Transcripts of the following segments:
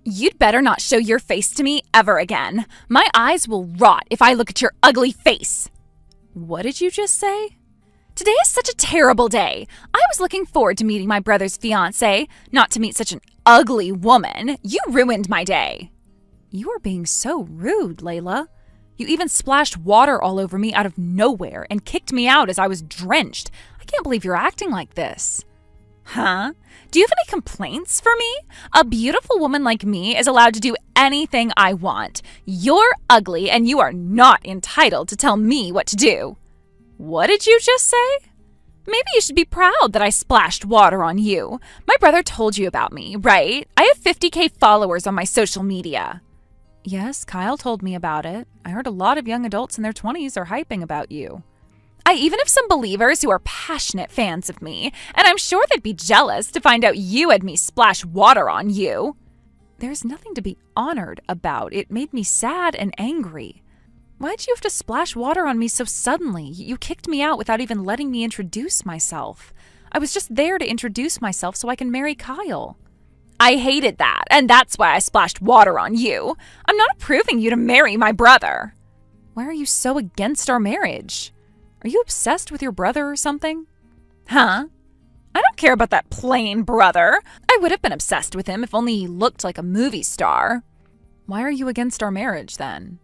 You'd better not show your face to me ever again. My eyes will rot if I look at your ugly face. What did you just say? Today is such a terrible day. I was looking forward to meeting my brother's fiancée, not to meet such an ugly woman. You ruined my day. You are being so rude, Layla. You even splashed water all over me out of nowhere and kicked me out as I was drenched. I can't believe you're acting like this. Huh? Do you have any complaints for me? A beautiful woman like me is allowed to do anything I want. You're ugly and you are not entitled to tell me what to do. What did you just say? Maybe you should be proud that I splashed water on you. My brother told you about me, right? I have 50K followers on my social media. Yes, Kyle told me about it. I heard a lot of young adults in their 20s are hyping about you. I even have some believers who are passionate fans of me, and I'm sure they'd be jealous to find out you had me splash water on you. There's nothing to be honored about. It made me sad and angry. Why'd you have to splash water on me so suddenly? You kicked me out without even letting me introduce myself. I was just there to introduce myself so I can marry Kyle. I hated that, and that's why I splashed water on you. I'm not approving you to marry my brother. Why are you so against our marriage? Are you obsessed with your brother or something? Huh? I don't care about that plain brother. I would have been obsessed with him if only he looked like a movie star. Why are you against our marriage then?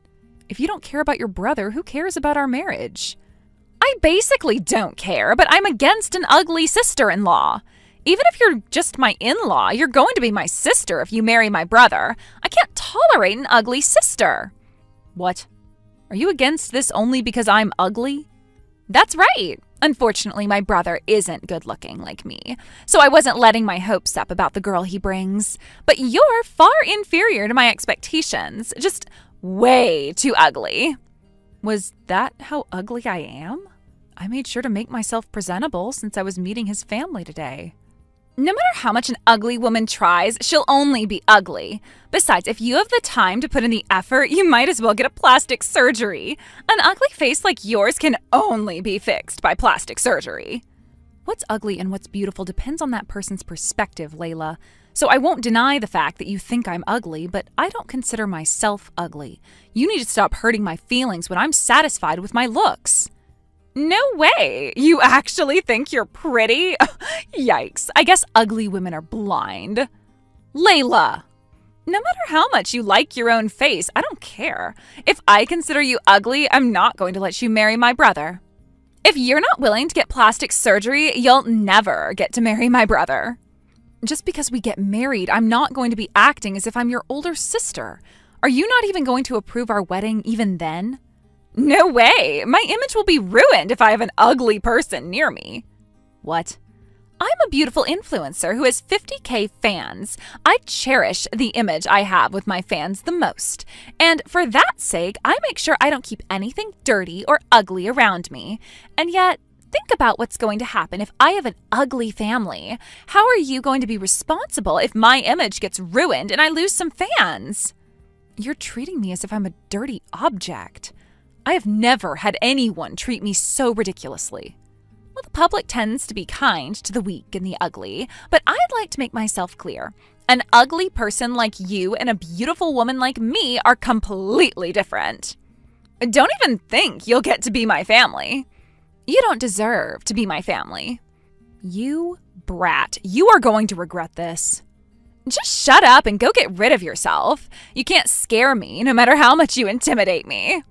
If you don't care about your brother, who cares about our marriage? I basically don't care, but I'm against an ugly sister-in-law. Even if you're just my in-law, you're going to be my sister if you marry my brother. I can't tolerate an ugly sister. What? Are you against this only because I'm ugly? That's right. Unfortunately, my brother isn't good-looking like me, so I wasn't letting my hopes up about the girl he brings. But you're far inferior to my expectations. Just way too ugly. Was that how ugly I am? I made sure to make myself presentable since I was meeting his family today. No matter how much an ugly woman tries, she'll only be ugly. Besides, if you have the time to put in the effort, you might as well get a plastic surgery. An ugly face like yours can only be fixed by plastic surgery. What's ugly and what's beautiful depends on that person's perspective, Layla. So I won't deny the fact that you think I'm ugly, but I don't consider myself ugly. You need to stop hurting my feelings when I'm satisfied with my looks. No way! You actually think you're pretty? Yikes, I guess ugly women are blind. Layla! No matter how much you like your own face, I don't care. If I consider you ugly, I'm not going to let you marry my brother. If you're not willing to get plastic surgery, you'll never get to marry my brother. Just because we get married, I'm not going to be acting as if I'm your older sister. Are you not even going to approve our wedding even then? No way! My image will be ruined if I have an ugly person near me. What? I'm a beautiful influencer who has 50K fans. I cherish the image I have with my fans the most. And for that sake, I make sure I don't keep anything dirty or ugly around me. And yet, think about what's going to happen if I have an ugly family. How are you going to be responsible if my image gets ruined and I lose some fans? You're treating me as if I'm a dirty object. I have never had anyone treat me so ridiculously. Well, the public tends to be kind to the weak and the ugly, but I'd like to make myself clear. An ugly person like you and a beautiful woman like me are completely different. Don't even think you'll get to be my family. You don't deserve to be my family. You brat, you are going to regret this. Just shut up and go get rid of yourself. You can't scare me no matter how much you intimidate me.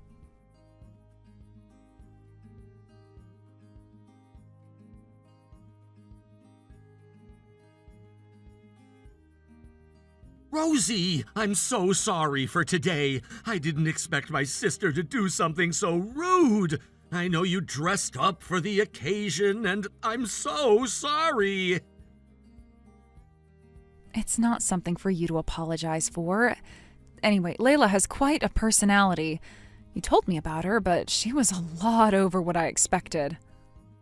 Rosie, I'm so sorry for today. I didn't expect my sister to do something so rude. I know you dressed up for the occasion, and I'm so sorry. It's not something for you to apologize for. Anyway, Layla has quite a personality. You told me about her, but she was a lot over what I expected.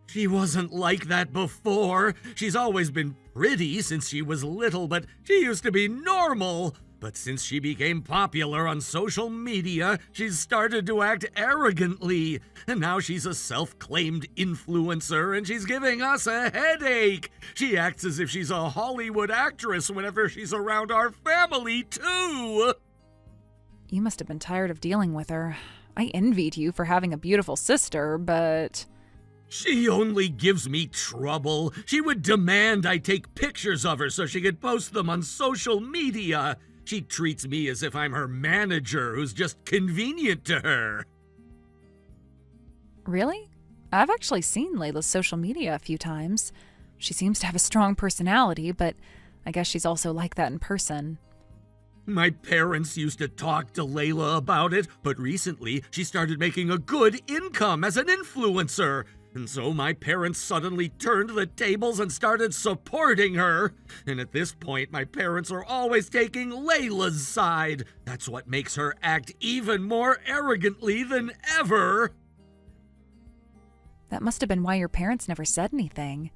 She wasn't like that before. She's always been pretty since she was little, but she used to be normal. But since she became popular on social media, she's started to act arrogantly. And now she's a self-claimed influencer and she's giving us a headache. She acts as if she's a Hollywood actress whenever she's around our family, too. You must have been tired of dealing with her. I envied you for having a beautiful sister, but... She only gives me trouble. She would demand I take pictures of her so she could post them on social media. She treats me as if I'm her manager who's just convenient to her. Really? I've actually seen Layla's social media a few times. She seems to have a strong personality, but I guess she's also like that in person. My parents used to talk to Layla about it, but recently she started making a good income as an influencer. And so my parents suddenly turned the tables and started supporting her. And at this point, my parents are always taking Layla's side. That's what makes her act even more arrogantly than ever. That must have been why your parents never said anything.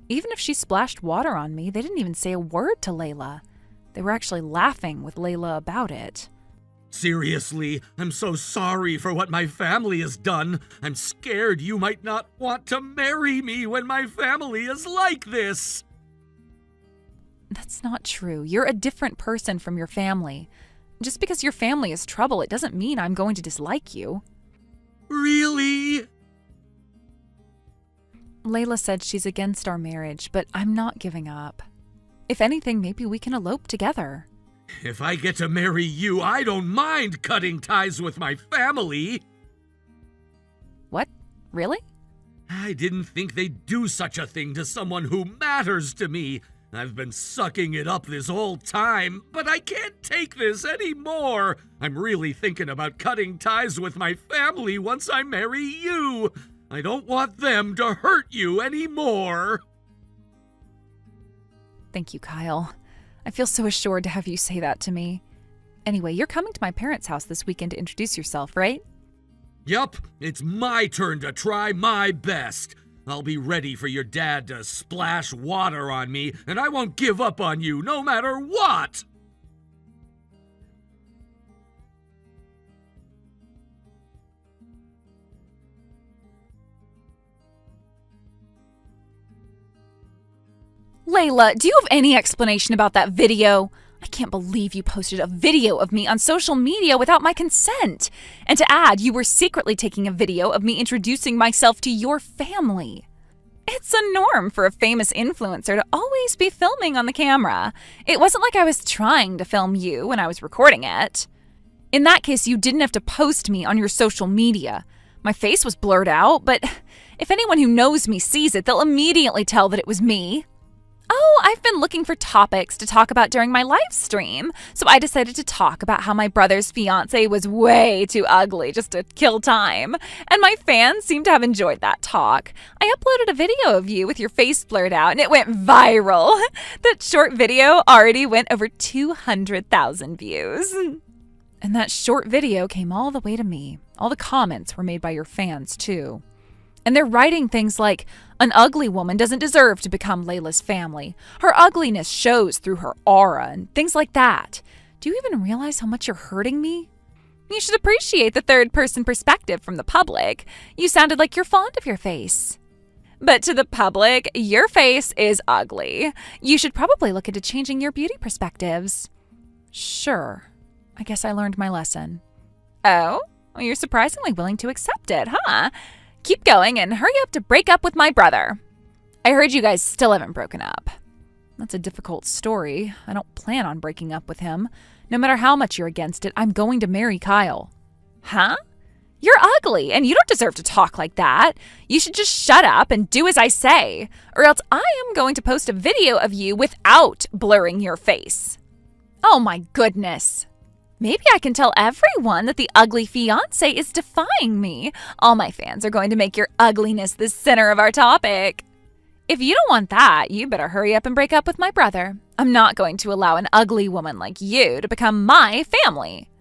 Even if she splashed water on me, they didn't even say a word to Layla. They were actually laughing with Layla about it. Seriously, I'm so sorry for what my family has done. I'm scared you might not want to marry me when my family is like this. That's not true. You're a different person from your family. Just because your family is trouble, it doesn't mean I'm going to dislike you. Really? Layla said she's against our marriage, but I'm not giving up. If anything, maybe we can elope together. If I get to marry you, I don't mind cutting ties with my family. What? Really? I didn't think they'd do such a thing to someone who matters to me. I've been sucking it up this whole time, but I can't take this anymore. I'm really thinking about cutting ties with my family once I marry you. I don't want them to hurt you anymore. Thank you, Kyle. I feel so assured to have you say that to me. Anyway, you're coming to my parents' house this weekend to introduce yourself, right? Yup, it's my turn to try my best. I'll be ready for your dad to splash water on me, and I won't give up on you no matter what! Layla, do you have any explanation about that video? I can't believe you posted a video of me on social media without my consent. And to add, you were secretly taking a video of me introducing myself to your family. It's a norm for a famous influencer to always be filming on the camera. It wasn't like I was trying to film you when I was recording it. In that case, you didn't have to post me on your social media. My face was blurred out, but if anyone who knows me sees it, they'll immediately tell that it was me. Oh, I've been looking for topics to talk about during my live stream, so I decided to talk about how my brother's fiancé was way too ugly just to kill time. And my fans seem to have enjoyed that talk. I uploaded a video of you with your face blurred out, and it went viral. That short video already went over 200,000 views. And that short video came all the way to me. All the comments were made by your fans, too. And they're writing things like, an ugly woman doesn't deserve to become Layla's family. Her ugliness shows through her aura and things like that. Do you even realize how much you're hurting me? You should appreciate the third-person perspective from the public. You sounded like you're fond of your face. But to the public, your face is ugly. You should probably look into changing your beauty perspectives. Sure. I guess I learned my lesson. Oh? Well, you're surprisingly willing to accept it, huh? Keep going and hurry up to break up with my brother. I heard you guys still haven't broken up. That's a difficult story. I don't plan on breaking up with him. No matter how much you're against it, I'm going to marry Kyle. Huh? You're ugly and you don't deserve to talk like that. You should just shut up and do as I say, or else I am going to post a video of you without blurring your face. Oh my goodness. Maybe I can tell everyone that the ugly fiancé is defying me. All my fans are going to make your ugliness the center of our topic. If you don't want that, you better hurry up and break up with my brother. I'm not going to allow an ugly woman like you to become my family.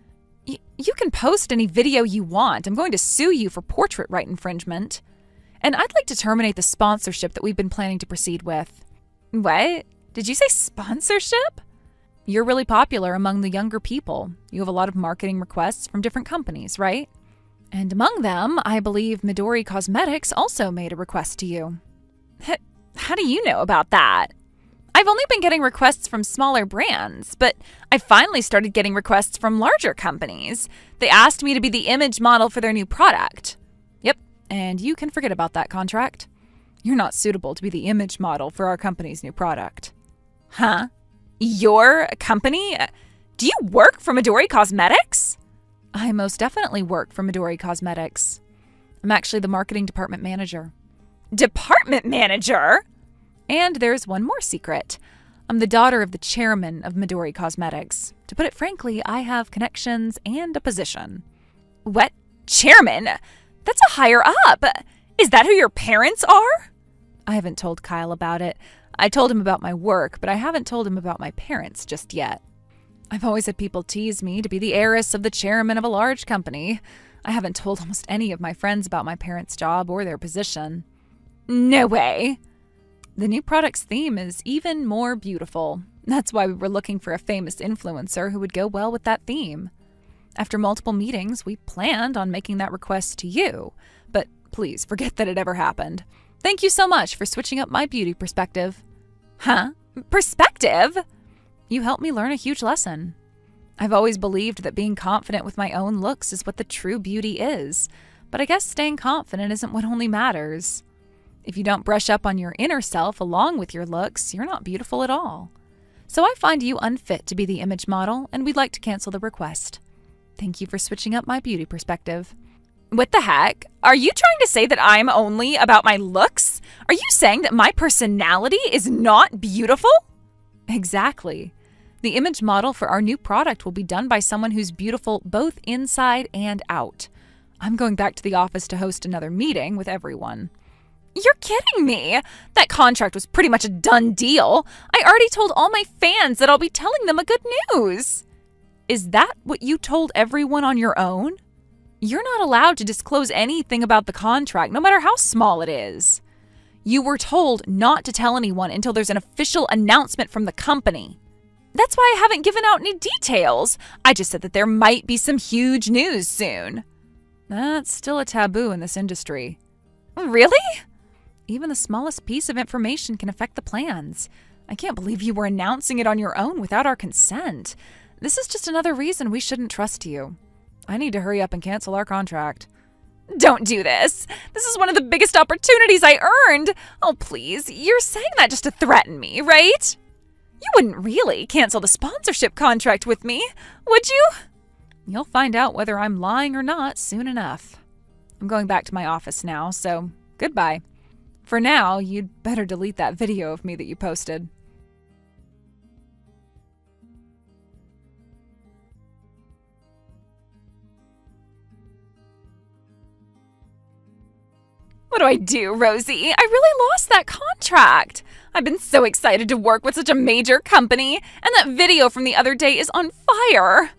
You can post any video you want. I'm going to sue you for portrait right infringement. And I'd like to terminate the sponsorship that we've been planning to proceed with. What? Did you say sponsorship? You're really popular among the younger people. You have a lot of marketing requests from different companies, right? And among them, I believe Midori Cosmetics also made a request to you. How do you know about that? I've only been getting requests from smaller brands, but I finally started getting requests from larger companies. They asked me to be the image model for their new product. Yep, and you can forget about that contract. You're not suitable to be the image model for our company's new product. Huh? Your company? Do you work for Midori Cosmetics? I most definitely work for Midori Cosmetics. I'm actually the marketing department manager. Department manager? And there's one more secret. I'm the daughter of the chairman of Midori Cosmetics. To put it frankly, I have connections and a position. What? Chairman? That's a higher up. Is that who your parents are? I haven't told Kyle about it. I told him about my work, but I haven't told him about my parents just yet. I've always had people tease me to be the heiress of the chairman of a large company. I haven't told almost any of my friends about my parents' job or their position. No way. The new product's theme is even more beautiful. That's why we were looking for a famous influencer who would go well with that theme. After multiple meetings, we planned on making that request to you. But please forget that it ever happened. Thank you so much for switching up my beauty perspective. Huh? Perspective? You helped me learn a huge lesson. I've always believed that being confident with my own looks is what the true beauty is. But I guess staying confident isn't what only matters. If you don't brush up on your inner self along with your looks, you're not beautiful at all. So I find you unfit to be the image model, and we'd like to cancel the request. Thank you for switching up my beauty perspective. What the heck? Are you trying to say that I'm only about my looks? Are you saying that my personality is not beautiful? Exactly. The image model for our new product will be done by someone who's beautiful both inside and out. I'm going back to the office to host another meeting with everyone. You're kidding me! That contract was pretty much a done deal. I already told all my fans that I'll be telling them a good news. Is that what you told everyone on your own? You're not allowed to disclose anything about the contract, no matter how small it is. You were told not to tell anyone until there's an official announcement from the company. That's why I haven't given out any details. I just said that there might be some huge news soon. That's still a taboo in this industry. Really? Even the smallest piece of information can affect the plans. I can't believe you were announcing it on your own without our consent. This is just another reason we shouldn't trust you. I need to hurry up and cancel our contract. Don't do this. This is one of the biggest opportunities I earned. Oh, please. You're saying that just to threaten me, right? You wouldn't really cancel the sponsorship contract with me, would you? You'll find out whether I'm lying or not soon enough. I'm going back to my office now, so goodbye. For now, you'd better delete that video of me that you posted. What do I do, Rosie? I really lost that contract. I've been so excited to work with such a major company, and that video from the other day is on fire.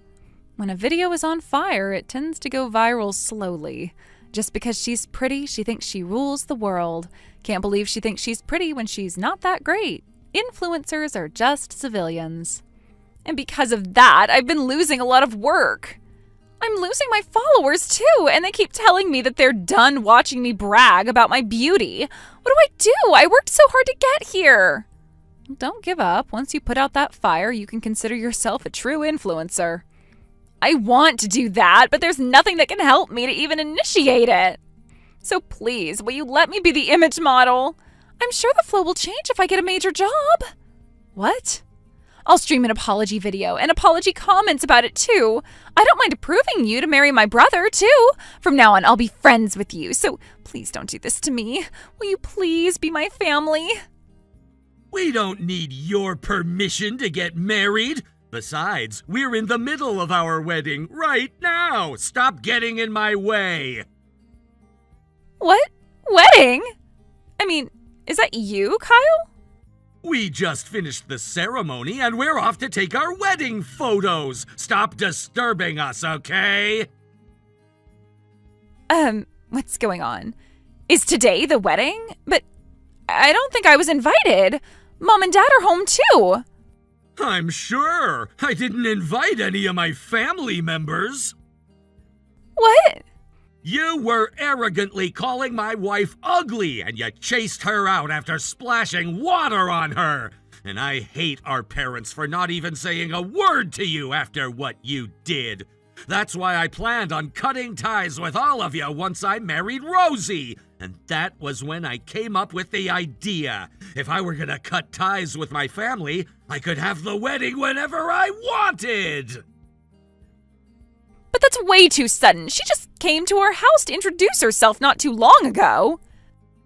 When a video is on fire, it tends to go viral slowly. Just because she's pretty, she thinks she rules the world. Can't believe she thinks she's pretty when she's not that great. Influencers are just civilians. And because of that, I've been losing a lot of work. I'm losing my followers too, and they keep telling me that they're done watching me brag about my beauty. What do I do? I worked so hard to get here. Don't give up. Once you put out that fire, you can consider yourself a true influencer. I want to do that, but there's nothing that can help me to even initiate it. So please, will you let me be the image model? I'm sure the flow will change if I get a major job. What? I'll stream an apology video and apology comments about it too. I don't mind approving you to marry my brother too. From now on, I'll be friends with you, so please don't do this to me. Will you please be my family? We don't need your permission to get married. Besides, we're in the middle of our wedding right now. Stop getting in my way. What? Wedding? I mean, is that you, Kyle? We just finished the ceremony and we're off to take our wedding photos. Stop disturbing us, okay? What's going on? Is today the wedding? But I don't think I was invited. Mom and Dad are home too. I'm sure. I didn't invite any of my family members. What? You were arrogantly calling my wife ugly, and you chased her out after splashing water on her. And I hate our parents for not even saying a word to you after what you did. That's why I planned on cutting ties with all of you once I married Rosie. And that was when I came up with the idea. If I were gonna cut ties with my family, I could have the wedding whenever I wanted. But that's way too sudden. She just came to our house to introduce herself not too long ago.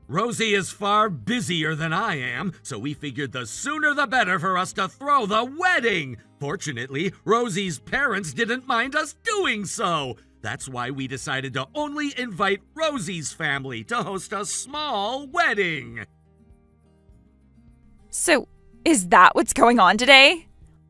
Rosie is far busier than I am, so we figured the sooner the better for us to throw the wedding. Fortunately, Rosie's parents didn't mind us doing so. That's why we decided to only invite Rosie's family to host a small wedding. So, is that what's going on today?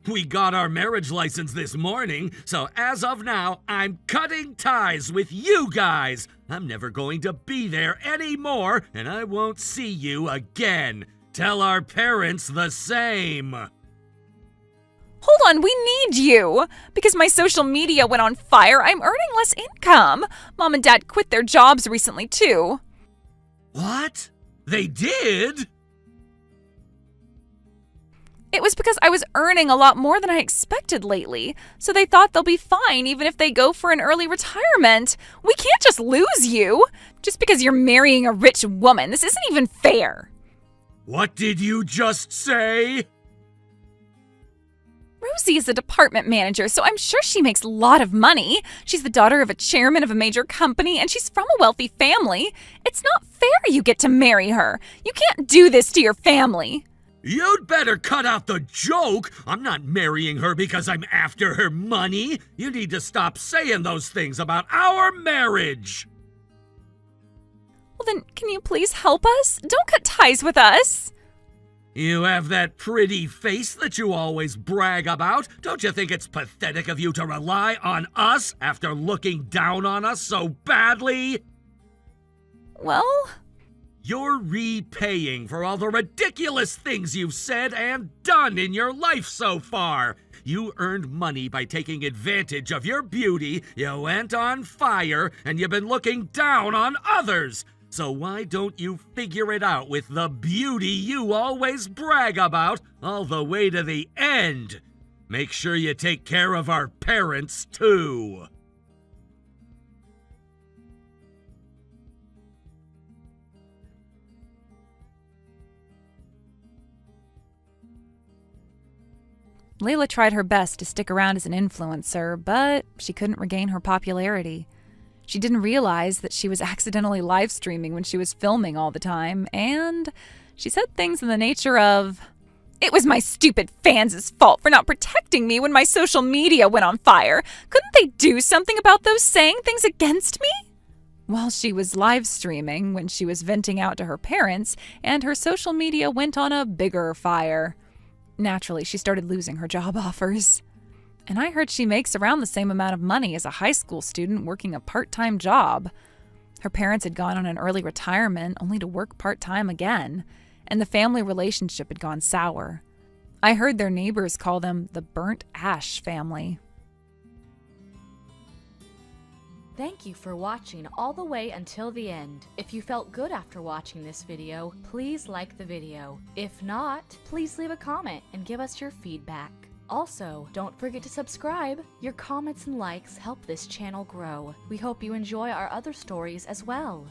We got our marriage license this morning, so as of now, I'm cutting ties with you guys. I'm never going to be there anymore, and I won't see you again. Tell our parents the same. Hold on, we need you. Because my social media went on fire, I'm earning less income. Mom and Dad quit their jobs recently, too. What? They did? It was because I was earning a lot more than I expected lately, so they thought they'll be fine even if they go for an early retirement. We can't just lose you just because you're marrying a rich woman. This isn't even fair. What did you just say? Rosie is a department manager, so I'm sure she makes a lot of money. She's the daughter of a chairman of a major company, and she's from a wealthy family. It's not fair you get to marry her. You can't do this to your family. You'd better cut out the joke. I'm not marrying her because I'm after her money. You need to stop saying those things about our marriage. Well then, can you please help us? Don't cut ties with us. You have that pretty face that you always brag about. Don't you think it's pathetic of you to rely on us after looking down on us so badly? Well... You're repaying for all the ridiculous things you've said and done in your life so far. You earned money by taking advantage of your beauty, you went on fire, and you've been looking down on others. So why don't you figure it out with the beauty you always brag about all the way to the end? Make sure you take care of our parents, too. Layla tried her best to stick around as an influencer, but she couldn't regain her popularity. She didn't realize that she was accidentally live streaming when she was filming all the time, and she said things in the nature of, "It was my stupid fans' fault for not protecting me when my social media went on fire. Couldn't they do something about those saying things against me?" While she was live streaming when she was venting out to her parents, and her social media went on a bigger fire. Naturally, she started losing her job offers. And I heard she makes around the same amount of money as a high school student working a part-time job. Her parents had gone on an early retirement only to work part-time again, and the family relationship had gone sour. I heard their neighbors call them the burnt ash family. Thank you for watching all the way until the end. If you felt good after watching this video, please like the video. If not, please leave a comment and give us your feedback. Also, don't forget to subscribe. Your comments and likes help this channel grow. We hope you enjoy our other stories as well.